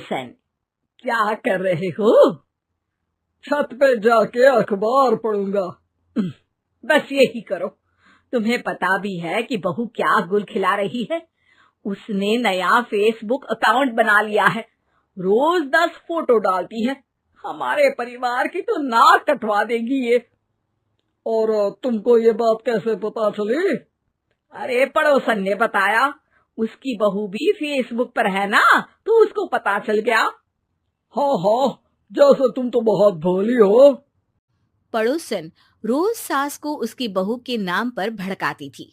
पड़ोसन, क्या कर रहे हो? छत पे जाके अखबार पढ़ूंगा। बस यही करो। तुम्हें पता भी है कि बहू क्या गुल खिला रही है? उसने नया फेसबुक अकाउंट बना लिया है। रोज 10 फोटो डालती है। हमारे परिवार की तो नाक कटवा देगी ये। और तुमको ये बात कैसे पता चली? अरे पड़ोसन ने बताया। उसकी बहू भी फेसबुक पर है ना, तो उसको पता चल गया। हाँ हाँ, जैसे तुम तो बहुत भोली हो। पड़ोसन रोज सास को उसकी बहू के नाम पर भड़काती थी।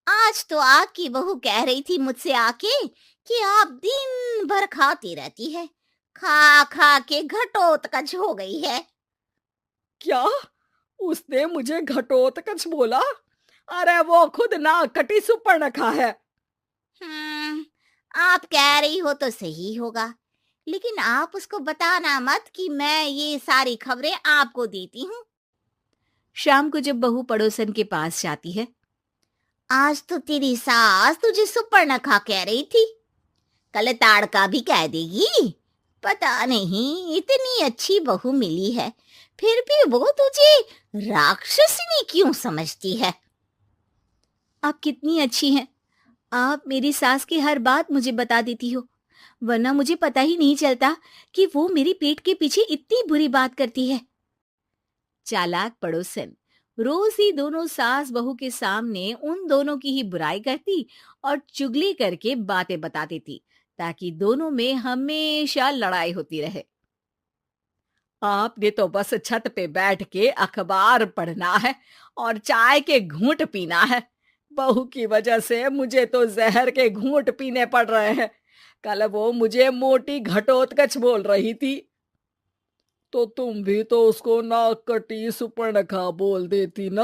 आज तो आपकी बहू कह रही थी मुझसे आके कि आप दिन भर खाती रहती है, खा खा के घटोत्कच हो गई है। क्या? उसने मुझे घटोत्कच बोला? अरे वो खुद ना कटी सुपर्णखा है। आप कह रही हो तो सही होगा, लेकिन आप उसको बताना मत कि मैं ये सारी खबरें आपको देती हूँ। शाम को जब बहू पड़ोसन के पास जाती है, आज तो तेरी सास तुझे सुपर्णखा कह रही थी, कल ताड़का भी कह देगी। पता नहीं इतनी अच्छी बहू मिली है, फिर भी वो तुझे राक्षसनी क्यों समझती है? आप कितनी अच्छी हैं। आप मेरी सास की हर बात मुझे बता देती हो, वरना मुझे पता ही नहीं चलता कि वो मेरी पीठ के पीछे इतनी बुरी बात करती है। चालाक पड़ोसन रोज ही दोनों सास बहू के सामने उन दोनों की ही बुराई करती और चुगली करके बातें बता देती, ताकि दोनों में हमेशा लड़ाई होती रहे। आपने तो बस छत पे बैठ के अखबार पढ़ना है और चाय के घूंट पीना है। बहू की वजह से मुझे तो जहर के घूंट पीने पड़ रहे हैं। कल वो मुझे मोटी घटोत्कच बोल रही थी। तो तुम भी तो उसको नाक कटी सुपर्णखा बोल देती ना।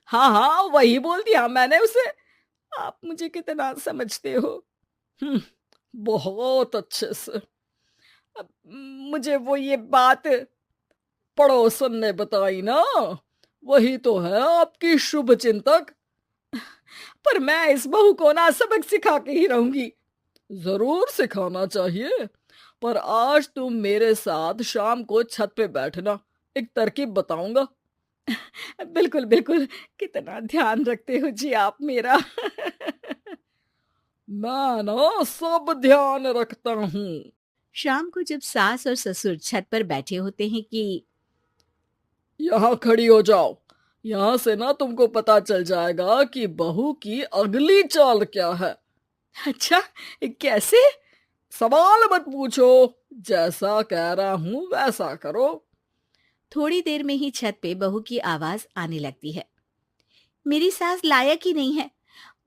हाँ हाँ, वही बोल दिया मैंने उसे। आप मुझे कितना समझते हो। बहुत अच्छे से। अब मुझे वो ये बात पड़ोसन ने बताई ना, वही तो है आपकी शुभ चिंतक। पर मैं इस बहू को ना सबक सिखा के ही रहूंगी। जरूर सिखाना चाहिए, पर आज तुम मेरे साथ शाम को छत पे बैठना, एक तरकीब बताऊंगा। बिल्कुल बिल्कुल, कितना ध्यान रखते हो जी आप मेरा। मैं ना सब ध्यान रखता हूँ। शाम को जब सास और ससुर छत पर बैठे होते हैं कि यहाँ खड़ी हो जाओ, यहाँ से ना तुमको पता चल जाएगा कि बहू की अगली चाल क्या है। अच्छा, कैसे? सवाल मत पूछो, जैसा कह रहा हूं वैसा करो। थोड़ी देर में ही छत पे बहू की आवाज आने लगती है। मेरी सास लायक ही नहीं है।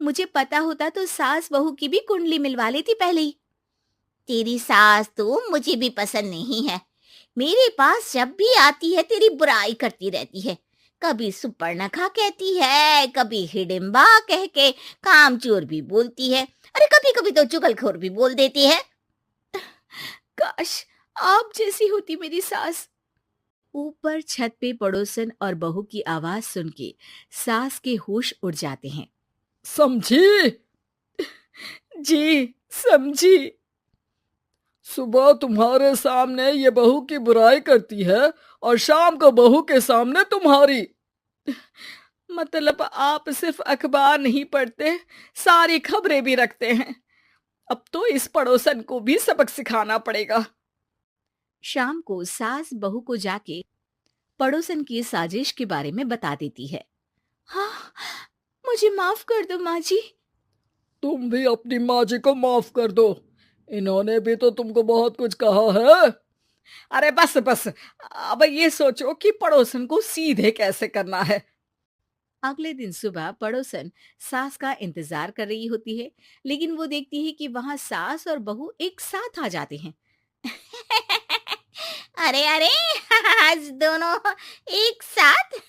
मुझे पता होता तो सास बहू की भी कुंडली मिलवा लेती पहले ही। तेरी सास तो मुझे भी पसंद नहीं है। मेरे पास जब भी आती है तेरी बुराई करती रहती है। कभी सुपर्णखा कहती है, कभी हिडिंबा कह के कामचोर भी बोलती है, अरे कभी कभी तो चुगलखोर भी बोल देती है। काश आप जैसी होती मेरी सास। ऊपर छत पे पड़ोसन और बहू की आवाज सुन के सास के होश उड़ जाते हैं। समझी? जी समझी। सुबह तुम्हारे सामने ये बहू की बुराई करती है और शाम को बहू के सामने तुम्हारी। मतलब आप सिर्फ अखबार नहीं पढ़ते, सारी खबरें भी रखते हैं। अब तो इस पड़ोसन को भी सबक सिखाना पड़ेगा। शाम को सास बहू को जाके पड़ोसन की साजिश के बारे में बता देती है। हाँ, मुझे माफ कर दो माँ जी। तुम भी अपनी माँ जी को माफ कर दो, इन्होंने भी तो तुमको बहुत कुछ कहा है। अरे बस बस, अब ये सोचो कि पड़ोसन को सीधे कैसे करना है। अगले दिन सुबह पड़ोसन सास का इंतजार कर रही होती है, लेकिन वो देखती है कि वहां सास और बहू एक साथ आ जाते हैं। अरे अरे, आज दोनों एक साथ।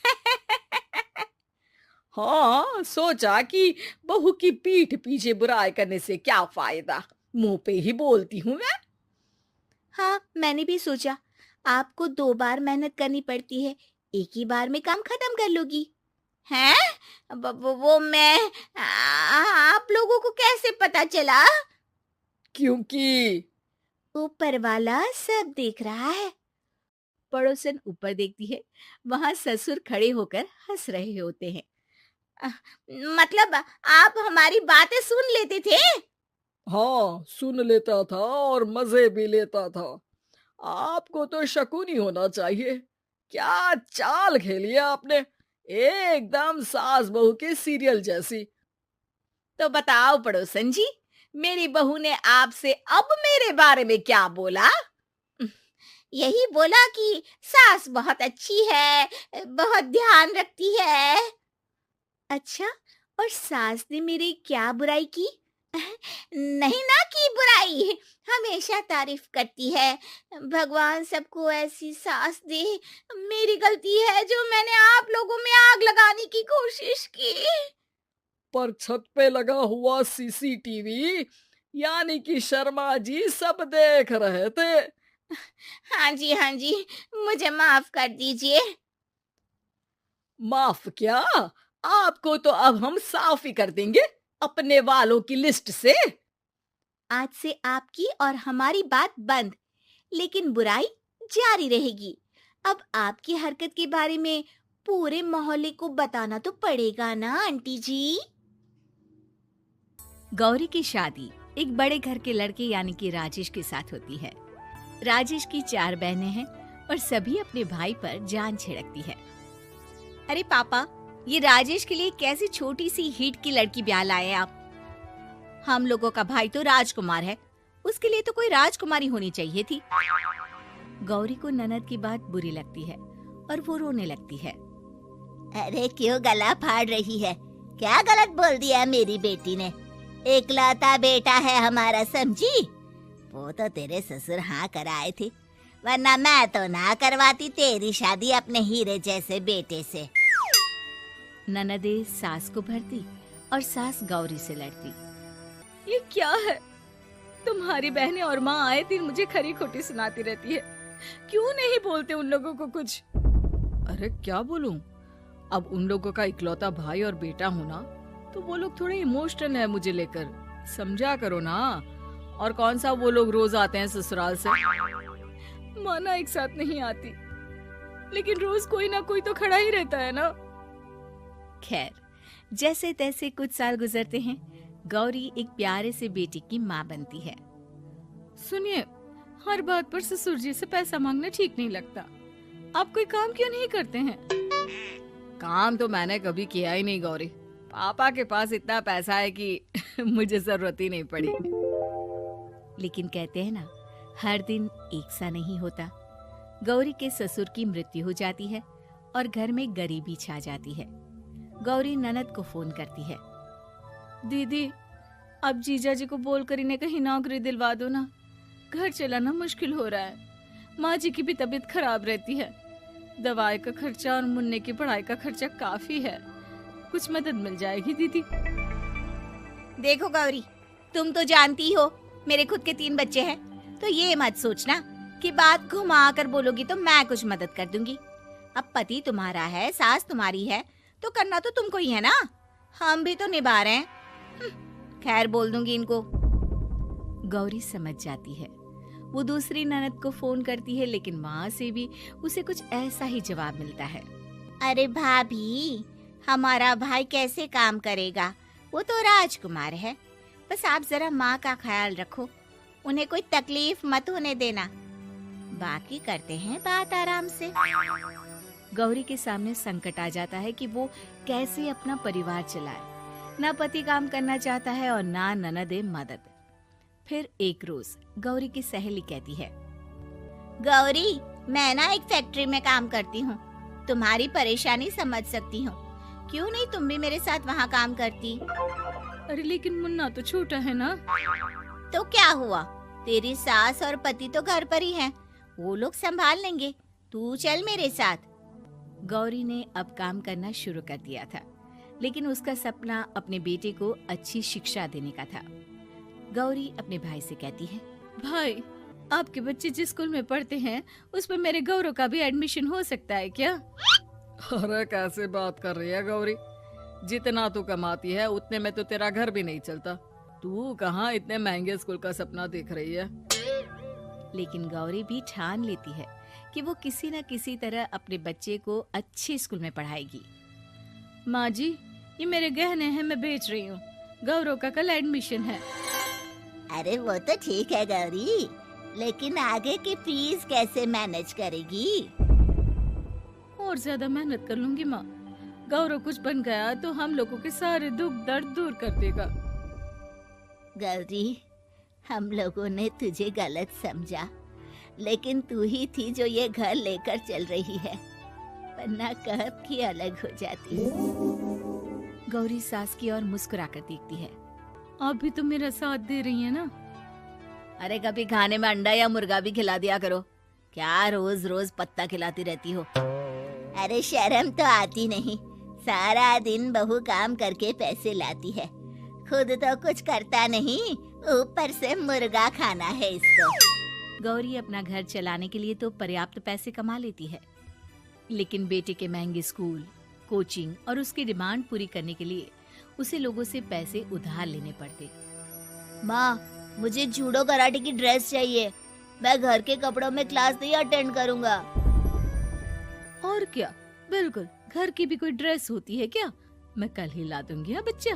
हाँ, सोचा कि बहू की पीठ पीछे बुराई करने से क्या फायदा, मुंह पे ही बोलती हूँ मैं। हाँ, मैंने भी सोचा आपको 2 बार मेहनत करनी पड़ती है, एक ही बार में काम खत्म कर लोगी। हैं? वो मैं आप लोगों को कैसे पता चला? क्योंकि ऊपर वाला सब देख रहा है। पड़ोसन ऊपर देखती है, वहां ससुर खड़े होकर हंस रहे होते हैं। "अ, मतलब आप हमारी बातें सुन लेते थे? हाँ, सुन लेता था और मजे भी लेता था। आपको तो शकुनी होना चाहिए। क्या चाल खेली है आपने, एकदम सास बहू के सीरियल जैसी। तो बताओ पड़ोसन जी, मेरी बहू ने आपसे अब मेरे बारे में क्या बोला? यही बोला कि सास बहुत अच्छी है, बहुत ध्यान रखती है। अच्छा, और सास ने मेरी क्या बुराई की? नहीं ना की बुराई, हमेशा तारीफ करती है। भगवान सबको ऐसी सास दे। मेरी गलती है जो मैंने आप लोगों में आग लगाने की कोशिश की। पर छत पे लगा हुआ सीसीटीवी, यानी कि शर्मा जी सब देख रहे थे। हाँ जी, मुझे माफ कर दीजिए। माफ क्या, आपको तो अब हम साफ ही कर देंगे अपने वालों की लिस्ट से। आज से आपकी और हमारी बात बंद, लेकिन बुराई जारी रहेगी। अब आपकी हरकत के बारे में पूरे मोहल्ले को बताना तो पड़ेगा ना आंटी जी। गौरी की शादी एक बड़े घर के लड़के यानी कि राजेश के साथ होती है। राजेश की 4 बहनें हैं और सभी अपने भाई पर जान छिड़कती है। अरे पापा, ये राजेश के लिए कैसी छोटी सी हिट की लड़की ब्याह लाए आप? हम लोगों का भाई तो राजकुमार है, उसके लिए तो कोई राजकुमारी होनी चाहिए थी। गौरी को ननद की बात बुरी लगती है और वो रोने लगती है। अरे क्यों गला फाड़ रही है? क्या गलत बोल दिया मेरी बेटी ने? एकलौता बेटा है हमारा, समझी? वो तो तेरे ससुर हाँ कराए थे, वरना मैं तो ना करवाती तेरी शादी अपने हीरे जैसे बेटे से। ननदे सास को भरती और सास गौरी से लड़ती। ये क्या है? तुम्हारी बहनें और माँ आए दिन मुझे खरी खोटी सुनाती रहती है। क्यों नहीं बोलते उन लोगों को कुछ? अरे क्या बोलूं, अब उन लोगों का इकलौता भाई और बेटा होना, तो वो लोग थोड़े इमोशनल है मुझे लेकर, समझा करो ना। और कौन सा वो लोग रोज आते हैं ससुराल से। माना एक साथ नहीं आती, लेकिन रोज कोई ना कोई तो खड़ा ही रहता है ना। खैर, जैसे तैसे कुछ साल गुजरते हैं। गौरी एक प्यारे से बेटी की माँ बनती है। सुनिए, हर बात पर ससुर जी से पैसा मांगना ठीक नहीं लगता। आप कोई काम क्यों नहीं करते हैं? काम तो मैंने कभी किया ही नहीं गौरी, पापा के पास इतना पैसा है कि मुझे जरूरत ही नहीं पड़ी। लेकिन कहते हैं ना, हर दिन एक सा नहीं होता। गौरी के ससुर की मृत्यु हो जाती है और घर में गरीबी छा जाती है। गौरी ननद को फोन करती है। दीदी, अब जीजा जी को बोलकर इन्हें कहीं नौकरी दिलवा दो ना, घर चलाना मुश्किल हो रहा है। माँ जी की भी तबीयत खराब रहती है, दवाई का खर्चा और मुन्ने की पढ़ाई का खर्चा काफी है, कुछ मदद मिल जाएगी दीदी। देखो गौरी, तुम तो जानती हो मेरे खुद के 3 बच्चे हैं, तो ये मत सोचना कि बात घुमा कर बोलोगी तो मैं कुछ मदद कर दूंगी। अब पति तुम्हारा है, सास तुम्हारी है, तो करना तो तुमको ही है ना, हम भी तो निभा रहे हैं। खैर, बोल दूंगी इनको। गौरी समझ जाती है। वो दूसरी ननद को फोन करती है, लेकिन वहाँ से भी उसे कुछ ऐसा ही जवाब मिलता है। अरे भाभी, हमारा भाई कैसे काम करेगा? वो तो राजकुमार है, बस आप जरा माँ का ख्याल रखो, उन्हें कोई तकलीफ मत होने देना, बाकी करते हैं बात आराम से। गौरी के सामने संकट आ जाता है कि वो कैसे अपना परिवार चलाए। ना पति काम करना चाहता है और ना ननदे मदद। फिर एक रोज गौरी की सहेली कहती है, गौरी, मैं ना एक फैक्ट्री में काम करती हूँ, तुम्हारी परेशानी समझ सकती हूँ, क्यों नहीं तुम भी मेरे साथ वहाँ काम करती? अरे लेकिन मुन्ना तो छोटा है ना। तो क्या हुआ, तेरी सास और पति तो घर पर ही हैं, वो लोग संभाल लेंगे, तू चल मेरे साथ। गौरी ने अब काम करना शुरू कर दिया था, लेकिन उसका सपना अपने बेटे को अच्छी शिक्षा देने का था। गौरी अपने भाई से कहती है, भाई, आपके बच्चे जिस स्कूल में पढ़ते हैं उस पर मेरे गौरव का भी एडमिशन हो सकता है क्या? अरे कैसे बात कर रही है गौरी, जितना तू कमाती है उतने में तो तेरा घर भी नहीं चलता। तू कहाँ इतने महंगे स्कूल का सपना देख रही है? लेकिन गौरी भी ठान लेती है कि वो किसी न किसी तरह अपने बच्चे को अच्छे स्कूल में पढ़ाएगी। माँ जी, ये मेरे गहने हैं, मैं बेच रही हूँ। गौरव का कल एडमिशन है। अरे वो तो ठीक है गौरी, लेकिन आगे की फीस कैसे मैनेज करेगी? और ज्यादा मेहनत कर लूंगी माँ। गौरव कुछ बन गया तो हम लोगों के सारे दुख दर्द दूर कर देगा। गौरी, हम लोगों ने तुझे गलत समझा, लेकिन तू ही थी जो ये घर लेकर चल रही है, वरना कब की अलग हो जाती। गौरी सास की ओर मुस्कुराकर देखती है। आप भी तो मेरा साथ दे रही है ना। अरे कभी खाने में अंडा या मुर्गा भी खिला दिया करो, क्या रोज रोज पत्ता खिलाती रहती हो। अरे शर्म तो आती नहीं, सारा दिन बहू काम करके पैसे लाती है, खुद तो कुछ करता नहीं, ऊपर से मुर्गा खाना है इसको। गौरी अपना घर चलाने के लिए तो पर्याप्त पैसे कमा लेती है, लेकिन बेटे के महंगे स्कूल, कोचिंग और उसकी डिमांड पूरी करने के लिए उसे लोगों से पैसे उधार लेने पड़ते। माँ, मुझे जूडो कराटे की ड्रेस चाहिए, मैं घर के कपड़ों में क्लास नहीं अटेंड करूँगा। और क्या, बिल्कुल, घर की भी कोई ड्रेस होती है क्या? मैं कल ही ला दूंगी। हाँ बच्चा,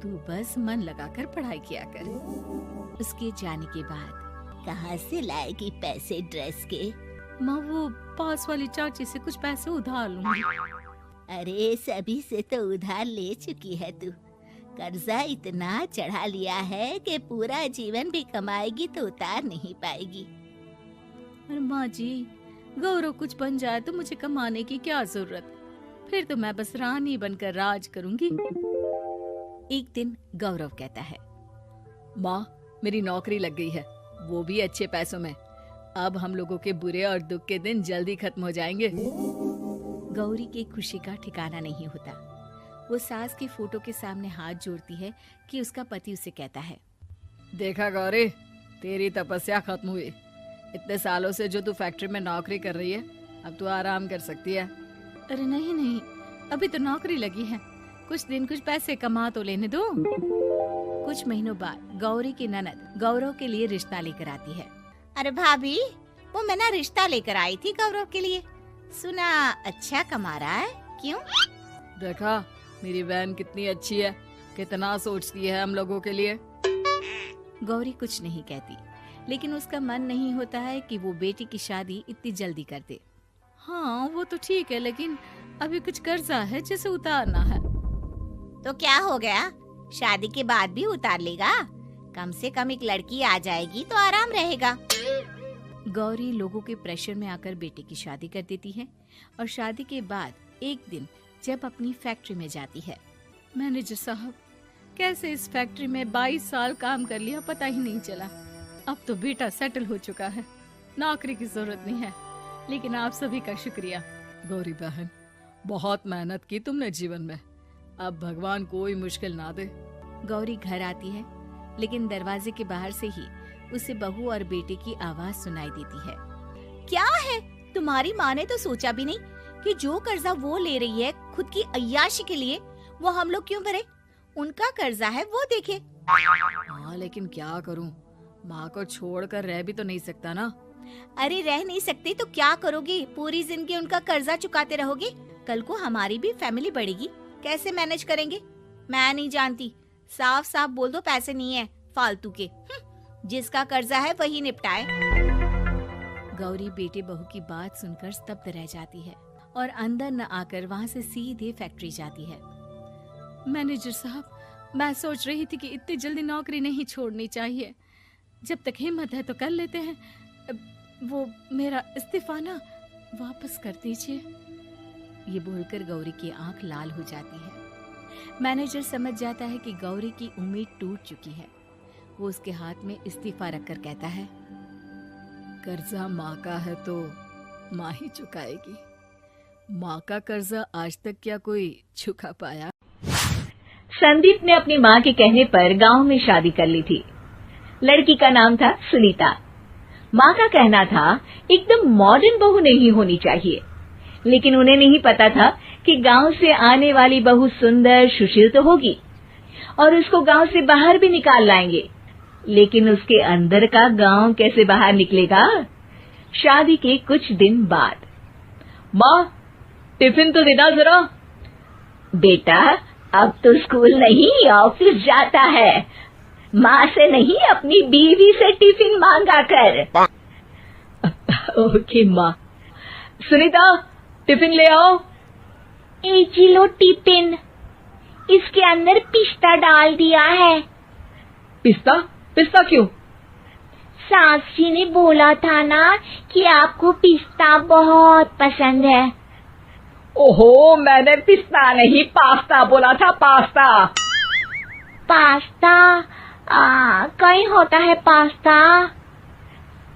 तू बस मन लगाकर पढ़ाई किया कर। उसके जाने के बाद कहाँ से लाएगी पैसे ड्रेस के? माँ, वो पास वाली चाची से कुछ पैसे उधार लूंगी। अरे सभी से तो उधार ले चुकी है तू, कर्जा इतना चढ़ा लिया है कि पूरा जीवन भी कमाएगी तो उतार नहीं पाएगी। अरे माँ जी, गौरव कुछ बन जाए तो मुझे कमाने की क्या जरूरत, फिर तो मैं बस रानी बनकर राज करूंगी। एक दिन गौरव कहता है, माँ, मेरी नौकरी लग गई है, वो भी अच्छे पैसों में। अब हम लोगों के बुरे और दुख के दिन जल्दी खत्म हो जाएंगे। गौरी की खुशी का ठिकाना नहीं होता। वो सास की फोटो के सामने हाथ जोड़ती है कि उसका पति उसे कहता है, देखा गौरी, तेरी तपस्या खत्म हुई। इतने सालों से जो तू फैक्ट्री में नौकरी कर रही है, अब तू आराम कर सकती है। अरे नहीं नहीं, अभी तो नौकरी लगी है, कुछ दिन कुछ पैसे कमा तो लेने दो। कुछ महीनों बाद गौरी की ननद गौरव के लिए रिश्ता लेकर आती है। अरे भाभी, वो मैं ना रिश्ता लेकर आई थी गौरव के लिए, सुना अच्छा कमा रहा है, क्यों? देखा मेरी बहन कितनी अच्छी है, कितना सोचती है हम लोगों के लिए। गौरी कुछ नहीं कहती, लेकिन उसका मन नहीं होता है कि वो बेटी की शादी इतनी जल्दी कर दे। हाँ वो तो ठीक है, लेकिन अभी कुछ कर्जा है जिसे उतारना है। तो क्या हो गया, शादी के बाद भी उतार लेगा, कम से कम एक लड़की आ जाएगी तो आराम रहेगा। गौरी लोगों के प्रेशर में आकर बेटे की शादी कर देती है और शादी के बाद एक दिन जब अपनी फैक्ट्री में जाती है, मैनेजर साहब, कैसे इस फैक्ट्री में 22 साल काम कर लिया पता ही नहीं चला। अब तो बेटा सेटल हो चुका है, नौकरी की जरूरत नहीं है, लेकिन आप सभी का शुक्रिया। गौरी बहन, बहुत मेहनत की तुमने जीवन में, अब भगवान कोई मुश्किल ना दे। गौरी घर आती है, लेकिन दरवाजे के बाहर से ही उसे बहू और बेटे की आवाज सुनाई देती है। क्या है, तुम्हारी माँ ने तो सोचा भी नहीं कि जो कर्जा वो ले रही है खुद की अय्याशी के लिए, वो हम लोग क्यों भरे? उनका कर्जा है वो देखे। हाँ लेकिन क्या करूँ, माँ को छोड़कर रह भी तो नहीं सकता ना। अरे रह नहीं सकती तो क्या करोगी, पूरी जिंदगी उनका कर्जा चुकाते रहोगे? कल को हमारी भी फैमिली बढ़ेगी, कैसे मैनेज करेंगे? मैं नहीं जानती, साफ साफ बोल दो पैसे नहीं है फालतू के, जिसका कर्जा है वही निपटाए। गौरी बेटे बहू की बात सुनकर स्तब्ध रह जाती है और अंदर न आकर वहाँ से सीधे फैक्ट्री जाती है। मैनेजर साहब, मैं सोच रही थी कि इतनी जल्दी नौकरी नहीं छोड़नी चाहिए, जब तक हिम्मत है तो कर लेते हैं, वो मेरा इस्तीफा ना वापस कर दीजिए। ये बोलकर गौरी की आंख लाल हो जाती है। मैनेजर समझ जाता है कि गौरी की उम्मीद टूट चुकी है। वो उसके हाथ में इस्तीफा रखकर कहता है, कर्जा माँ का है तो माँ ही चुकाएगी, माँ का कर्जा आज तक क्या कोई चुका पाया? संदीप ने अपनी माँ के कहने पर गांव में शादी कर ली थी। लड़की का नाम था सुनीता। माँ का कहना था एकदम मॉडर्न बहू नहीं होनी चाहिए, लेकिन उन्हें नहीं पता था कि गांव से आने वाली बहू सुंदर सुशील तो होगी और उसको गांव से बाहर भी निकाल लाएंगे। लेकिन उसके अंदर का गांव कैसे बाहर निकलेगा? शादी के कुछ दिन बाद। माँ, टिफिन तो देना जरा। बेटा, अब तो स्कूल नहीं ऑफिस जाता है, माँ से नहीं अपनी बीवी से टिफिन मांगा कर। ओके माँ। सुनीता, टिफिन ले आओ। जी लो टिफिन, इसके अंदर पिस्ता डाल दिया है। पिस्ता? पिस्ता क्यों? सास जी ने बोला था ना कि आपको पिस्ता बहुत पसंद है। ओहो, मैंने पिस्ता नहीं पास्ता बोला था, पास्ता। पास्ता? कहीं होता है पास्ता?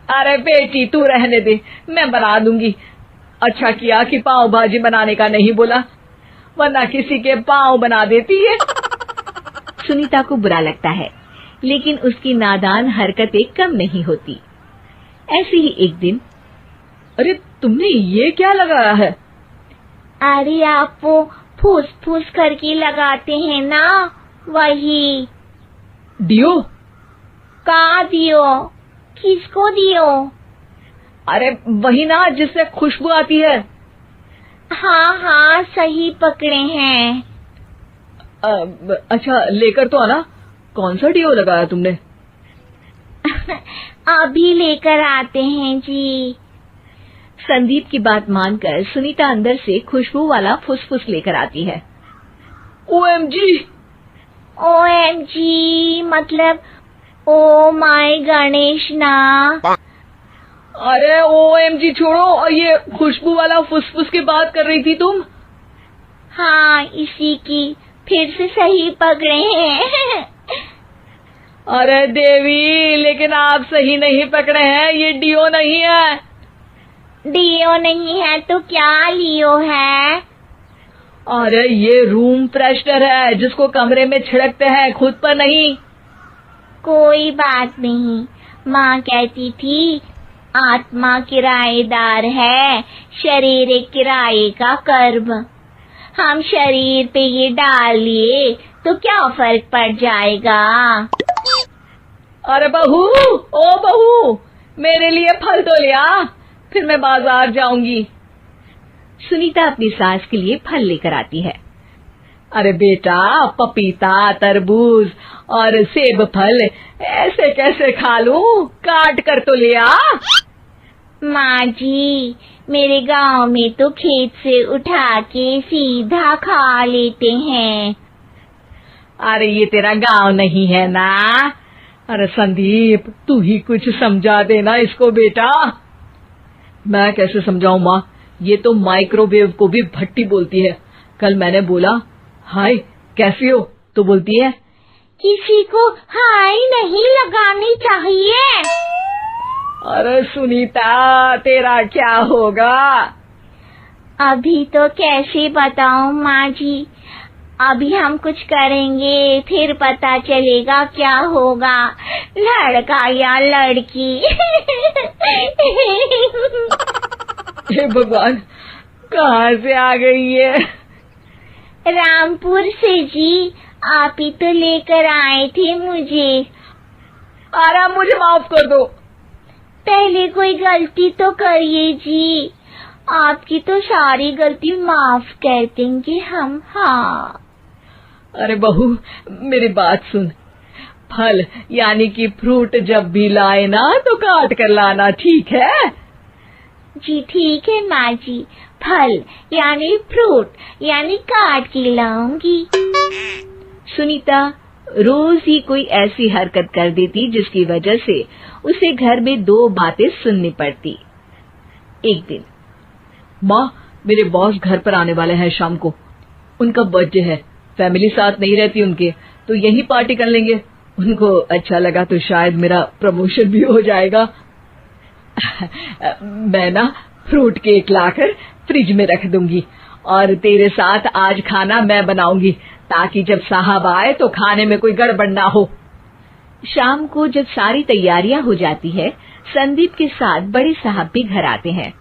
अरे बेटी तू रहने दे, मैं बना दूंगी। अच्छा किया कि पाव भाजी बनाने का नहीं बोला, वरना किसी के पाव बना देती है। सुनीता को बुरा लगता है, लेकिन उसकी नादान हरकतें कम नहीं होती। ऐसे ही एक दिन। अरे तुमने ये क्या लगाया है? अरे आप वो फूस फूस करके लगाते हैं ना, वही। डियो? कहाँ दियो? किसको दियो? अरे वही ना जिससे खुशबू आती है। हाँ हाँ, सही पकड़े हैं। अच्छा लेकर तो आना। कौन सा डियो लगाया तुमने? अभी लेकर आते हैं जी। संदीप की बात मानकर सुनीता अंदर से खुशबू वाला फुसफुस लेकर आती है। ओएमजी! ओएमजी मतलब ओ माय गणेश ना। अरे ओएमजी छोड़ो, और ये खुशबू वाला फुसफुस की बात कर रही थी तुम? हाँ, इसी की। फिर से सही पकड़े हैं। अरे देवी, लेकिन आप सही नहीं पकड़े हैं, ये डियो नहीं है। डियो नहीं है तो क्या लियो है? अरे ये रूम फ्रेशनर है, जिसको कमरे में छिड़कते हैं, खुद पर नहीं। कोई बात नहीं, माँ कहती थी आत्मा किराएदार है, शरीर एक किराए का कर्म। हम शरीर पे ये डाल लिए तो क्या फर्क पड़ जाएगा? अरे बहू, ओ बहू, मेरे लिए फल तो ले आ, फिर मैं बाजार जाऊंगी। सुनीता अपनी सास के लिए फल लेकर आती है। अरे बेटा, पपीता, तरबूज और सेब फल ऐसे कैसे खा लूं? काट कर तो ले आ। माँ जी, मेरे गांव में तो खेत से उठा के सीधा खा लेते हैं। अरे ये तेरा गांव नहीं है ना। अरे संदीप, तू ही कुछ समझा देना इसको बेटा। मैं कैसे समझाऊं माँ, ये तो माइक्रोवेव को भी भट्टी बोलती है। कल मैंने बोला हाय कैसी हो, तो बोलती है किसी को हाय नहीं लगानी चाहिए। अरे सुनीता, तेरा क्या होगा? अभी तो कैसे बताऊं माँ जी, अभी हम कुछ करेंगे फिर पता चलेगा क्या होगा, लड़का या लड़की। हे भगवान, कहाँ से आ गई ये? रामपुर से जी, आप ही तो लेकर आए थे मुझे। अरे मुझे माफ कर दो। पहले कोई गलती तो करिए जी, आपकी तो सारी गलती माफ कर देंगे हम। हाँ। अरे बहू, मेरी बात सुन। फल यानी कि फ्रूट जब भी लाए ना तो काट कर लाना, ठीक है? जी ठीक है माँ जी, फल यानी फ्रूट यानी काट के लाऊंगी। सुनीता रोज ही कोई ऐसी हरकत कर देती जिसकी वजह से उसे घर में दो बातें सुननी पड़ती। एक दिन, माँ, मेरे बॉस घर पर आने वाले हैं शाम को। उनका बर्थडे है, फैमिली साथ नहीं रहती उनके, तो यही पार्टी कर लेंगे। उनको अच्छा लगा तो शायद मेरा प्रमोशन भी हो जाएगा। मैं ना फ्रूट केक लाकर फ्रिज में रख दूंगी और तेरे साथ आज खाना मैं बनाऊंगी, ताकि जब साहब आए तो खाने में कोई गड़बड़ ना हो। शाम को जब सारी तैयारियां हो जाती है, संदीप के साथ बड़े साहब भी घर आते हैं।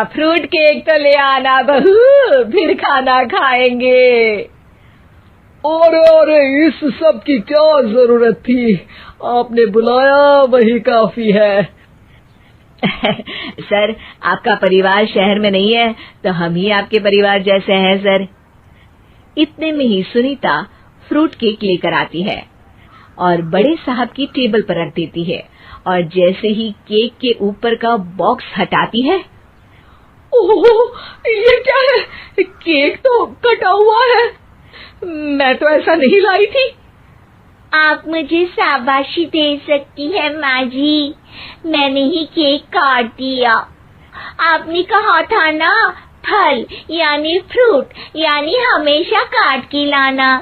फ्रूट केक तो ले आना बहू, फिर खाना खाएंगे। अरे इस सब की क्या जरूरत थी? आपने बुलाया वही काफी है। सर, आपका परिवार शहर में नहीं है तो हम ही आपके परिवार जैसे हैं सर। इतने में ही सुनीता फ्रूट केक लेकर आती है और बड़े साहब की टेबल पर रख देती है और जैसे ही केक के ऊपर का बॉक्स हटाती है, ओह, ये क्या है? केक तो कटा हुआ है। मैं तो ऐसा नहीं लाई थी। आप मुझे शाबाशी दे सकती है माँ जी, मैंने ही केक काट दिया। आपने कहा था ना, फल यानी फ्रूट यानी हमेशा काट के लाना।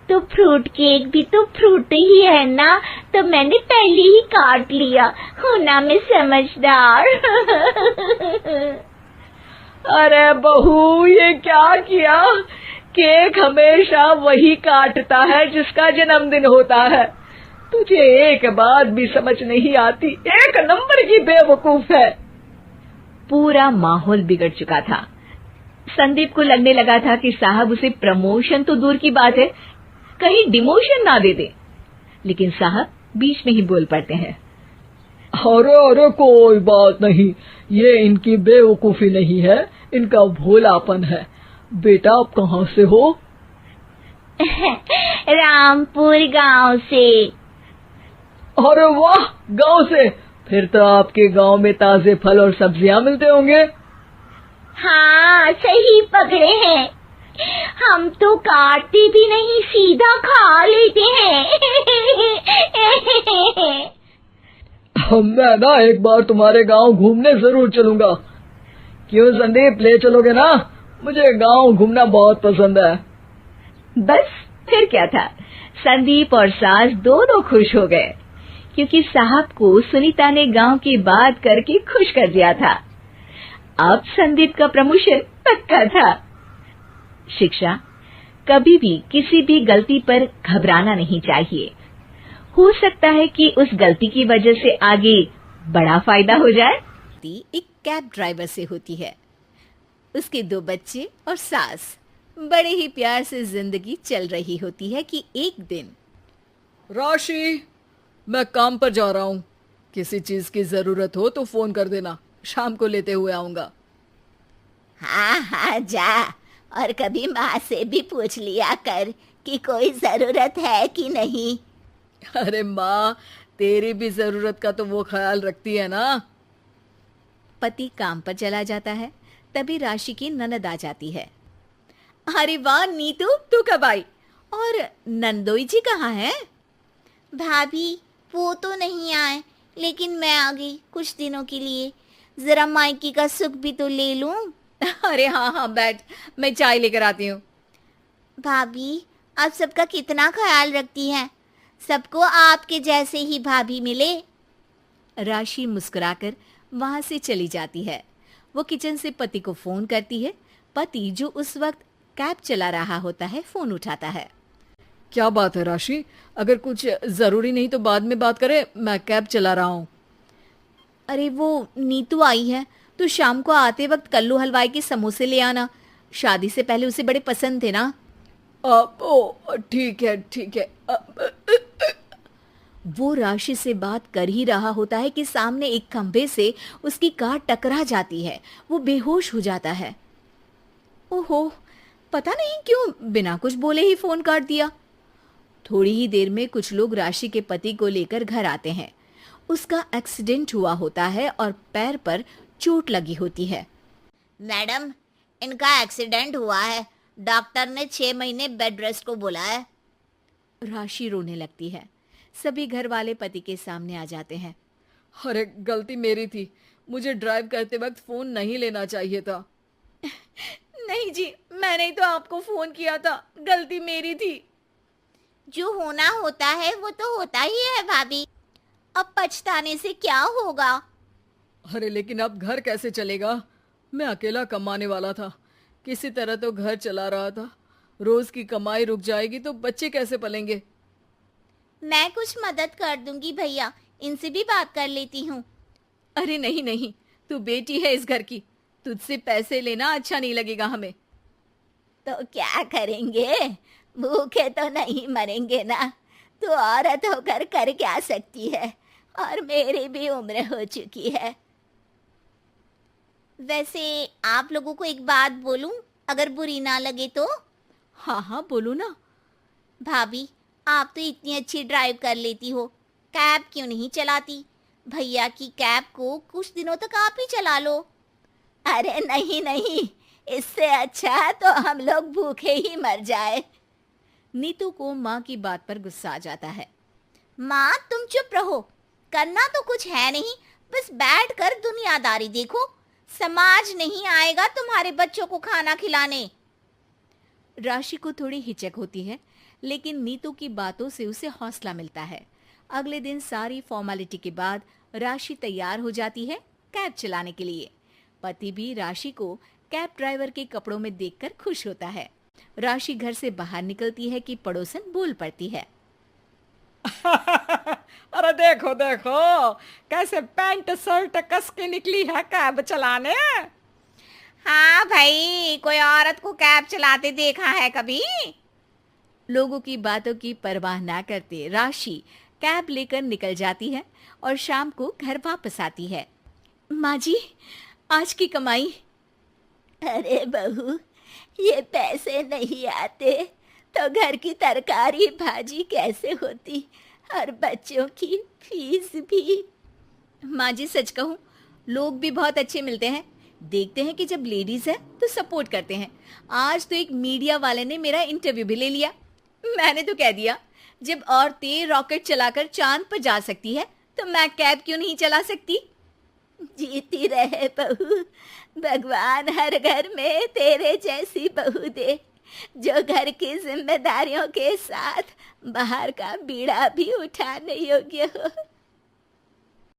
तो फ्रूट केक भी तो फ्रूट ही है ना, तो मैंने पहले ही काट लिया। हूँ ना मैं समझदार। अरे बहू, ये क्या किया? केक हमेशा वही काटता है जिसका जन्मदिन होता है। तुझे एक बात भी समझ नहीं आती, एक नंबर की बेवकूफ है। पूरा माहौल बिगड़ चुका था। संदीप को लगने लगा था कि साहब उसे प्रमोशन तो दूर की बात है, कहीं डिमोशन ना दे दे। लेकिन साहब बीच में ही बोल पड़ते हैं। अरे कोई बात नहीं, ये इनकी बेवकूफी नहीं है, इनका भोलापन है। बेटा आप कहाँ से हो? रामपुर गांव से। अरे वाह, गांव से? फिर तो आपके गांव में ताजे फल और सब्जियां मिलते होंगे। हाँ, सही पकड़े हैं। हम तो काटते भी नहीं, सीधा खा लेते हैं। मैं ना एक बार तुम्हारे गांव घूमने जरूर चलूंगा। क्यों संदीप, ले चलोगे ना? मुझे गांव घूमना बहुत पसंद है। बस फिर क्या था, संदीप और सास दोनों खुश हो गए क्योंकि साहब को सुनीता ने गांव की बात करके खुश कर दिया था। अब संदीप का प्रमोशन पक्का था। शिक्षा, कभी भी किसी भी गलती पर घबराना नहीं चाहिए। हो सकता है कि उस गलती की वजह से आगे बड़ा फायदा हो जाए। एक कैब ड्राइवर से होती है। उसके 2 बच्चे और सास बड़े ही प्यार से जिंदगी चल रही होती है कि एक दिन, राशि, मैं काम पर जा रहा हूँ। किसी चीज की जरूरत हो तो फोन कर देना, शाम को लेते हुए आऊंगा। हाँ हाँ जा, और कभी माँ से भी पूछ लिया कर कि कोई जरूरत है कि नहीं। अरे माँ, तेरी भी जरूरत का तो वो ख्याल रखती है ना। पति काम पर चला जाता है, तभी राशि की ननद आ जाती है। अरे वाह नीतू, तू कब आई? और नंदोई जी कहाँ हैं? भाभी वो तो नहीं आए, लेकिन मैं आ गई कुछ दिनों के लिए। जरा मायकी का सुख भी तो ले लूं। अरे हाँ हाँ बैठ, मैं चाय लेकर आती हूँ। भाभी आप सबका कितना ख्याल रखती हैं, सबको आपके जैसे ही भाभी मिले। राशि मुस्कुराकर वहां से चली जाती है। वो किचन से पति को फोन करती है। पति, जो उस वक्त कैब चला रहा होता है, फोन उठाता है। क्या बात है राशि? अगर कुछ जरूरी नहीं तो बाद में बात करें, मैं कैब चला रहा हूँ। अरे वो नीतू आई है, तो शाम को आते वक्त कल्लू हलवाई के समोसे ले आना। शादी से पहले उसे बड़े पसंद थे ना। ओ ठीक है ठीक है। वो राशि से बात कर ही रहा होता है कि सामने एक खंभे से उसकी कार टकरा जाती है। वो बेहोश हो जाता है। ओहो, पता नहीं क्यों बिना कुछ बोले ही फोन काट दिया। थोड़ी ही देर में कुछ लोग राशि के पति को लेकर घर आते हैं। उसका एक्सीडेंट हुआ होता है और पैर पर चोट लगी होती है। मैडम, इनका एक्सीडेंट हुआ है, डॉक्टर ने 6 महीने बेड रेस्ट को बोला है। राशि रोने लगती है। सभी घर वाले पति के सामने आ जाते हैं। अरे गलती मेरी थी, मुझे ड्राइव करते वक्त फोन नहीं लेना चाहिए था। नहीं जी, मैंने ही तो आपको फोन किया था, गलती मेरी थी। जो होना होता है वो तो होता ही है भाभी, अब पछताने से क्या होगा। अरे लेकिन अब घर कैसे चलेगा? मैं अकेला कमाने वाला था, किसी तरह तो घर चला रहा था। रोज की कमाई रुक जाएगी तो बच्चे कैसे पलेंगे? मैं कुछ मदद कर दूंगी भैया, इनसे भी बात कर लेती हूँ। अरे नहीं नहीं, तू बेटी है इस घर की, तुझसे पैसे लेना अच्छा नहीं लगेगा हमें। तो क्या करेंगे, भूखे तो नहीं मरेंगे ना, तो औरत होकर कर क्या सकती है, और मेरी भी उम्र हो चुकी है। वैसे आप लोगों को एक बात बोलूं, अगर बुरी ना लगे तो? हाँ हाँ, बोलो ना। भाभी, आप तो इतनी अच्छी ड्राइव कर लेती हो, कैब क्यों नहीं चलाती? भैया की कैब को कुछ दिनों तक आप ही चला लो। अरे नहीं नहीं, इससे अच्छा तो हम लोग भूखे ही मर जाए। नीतू को माँ की बात पर गुस्सा आ जाता है। माँ तुम चुप रहो, करना तो कुछ है नहीं, बस बैठ कर दुनियादारी देखो। समाज नहीं आएगा तुम्हारे बच्चों को खाना खिलाने। राशि को थोड़ी हिचक होती है, लेकिन नीतू की बातों से उसे हौसला मिलता है। अगले दिन सारी फॉर्मेलिटी के बाद राशि तैयार हो जाती है कैब चलाने के लिए। पति भी राशि को कैब ड्राइवर के कपड़ों में देखकर खुश होता है। राशि घर से बाहर निकलती है कि पड़ोसन बोल पड़ती है। अरे देखो देखो, कैसे पैंट शर्ट कस के निकली है कैब चलाने। हाँ भाई, कोई औरत को कैब चलाते देखा है कभी? लोगों की बातों की परवाह ना करते राशि कैब लेकर निकल जाती है और शाम को घर वापस आती है। माँ जी, आज की कमाई। अरे बहू, ये पैसे नहीं आते तो घर की तरकारी भाजी कैसे होती, और बच्चों की फीस भी। माँ जी, सच कहूँ, लोग भी बहुत अच्छे मिलते हैं। देखते हैं कि जब लेडीज है तो सपोर्ट करते हैं। आज तो एक मीडिया वाले ने मेरा इंटरव्यू भी ले लिया। मैंने तो कह दिया, जब औरतें रॉकेट चलाकर चांद पर जा सकती है तो मैं कैब क्यों नहीं चला सकती। जीती रहे बहू, भगवान हर घर में तेरे जैसी बहू दे, जो घर की जिम्मेदारियों के साथ बाहर का बीड़ा भी उठाने योग्य हो।